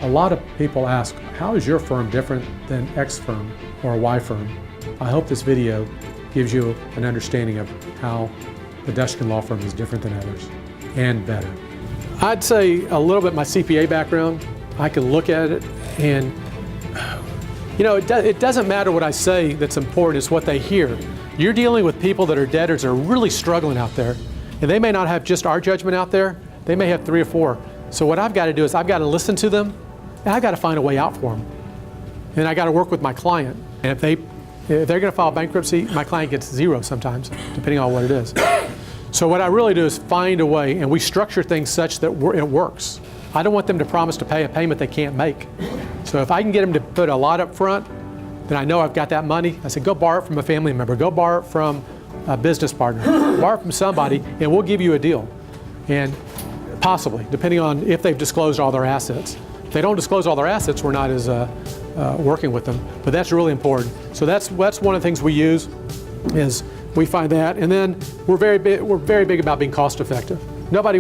A lot of people ask, how is your firm different than X firm or Y firm? I hope this video gives you an understanding of how the Dushkin Law Firm is different than others and better. I'd say a little bit my CPA background. I can look at it and, it doesn't matter what I say that's important, it's what they hear. You're dealing with people that are debtors that are really struggling out there, and they may not have just our judgment out there, they may have 3 or 4. So what I've got to do is I've got to listen to them, and I've got to find a way out for them. And I got to work with my client. And if they're going to file bankruptcy, my client gets 0 sometimes, depending on what it is. So what I really do is find a way, and we structure things such that it works. I don't want them to promise to pay a payment they can't make. So if I can get them to put a lot up front, then I know I've got that money. I said, go borrow it from a family member, go borrow it from a business partner, borrow it from somebody, and we'll give you a deal. And possibly, depending on if they've disclosed all their assets. If they don't disclose all their assets, we're not as working with them, but that's really important. So that's one of the things we use, is we find that, and then we're very big about being cost effective. Everybody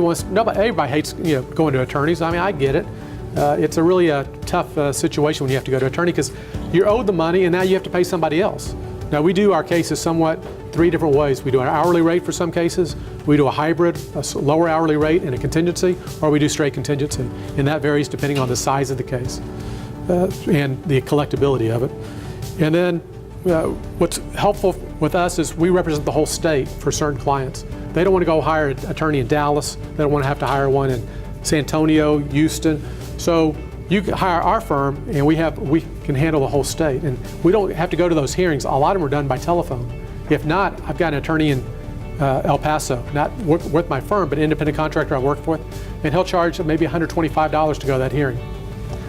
hates going to attorneys. I mean, I get it. It's a really tough situation when you have to go to an attorney because you're owed the money and now you have to pay somebody else. Now we do our cases somewhat 3 different ways. We do an hourly rate for some cases, we do a hybrid, a lower hourly rate and a contingency, or we do straight contingency. And that varies depending on the size of the case and the collectability of it. And then what's helpful with us is we represent the whole state for certain clients. They don't want to go hire an attorney in Dallas. They don't want to have to hire one in San Antonio, Houston. So you can hire our firm and we can handle the whole state. And we don't have to go to those hearings. A lot of them are done by telephone. If not, I've got an attorney in El Paso, not with my firm, but an independent contractor I work with, and he'll charge maybe $125 to go to that hearing.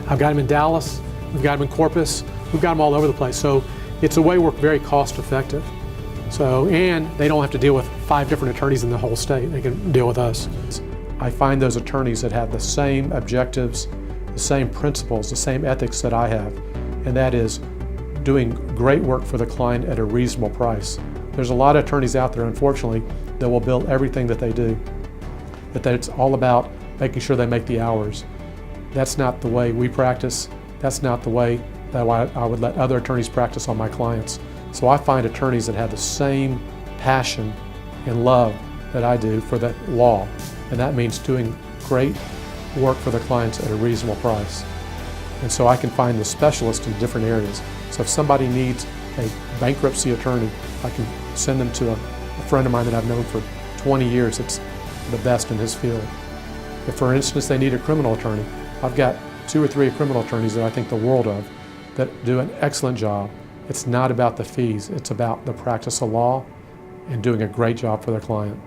I've got him in Dallas, we've got him in Corpus, we've got them all over the place. So it's a way we're very cost effective. So, and they don't have to deal with 5 different attorneys in the whole state. They can deal with us. I find those attorneys that have the same objectives, the same principles, the same ethics that I have, and that is doing great work for the client at a reasonable price. There's a lot of attorneys out there, unfortunately, that will bill everything that they do, but that it's all about making sure they make the hours. That's not the way we practice. That's not the way that I would let other attorneys practice on my clients. So I find attorneys that have the same passion and love that I do for the law, and that means doing great work for the clients at a reasonable price. And so I can find the specialists in different areas. So if somebody needs a bankruptcy attorney, I can send them to a friend of mine that I've known for 20 years that's the best in his field. If, for instance, they need a criminal attorney, I've got 2 or 3 criminal attorneys that I think the world of that do an excellent job. It's not about the fees, it's about the practice of law and doing a great job for their client.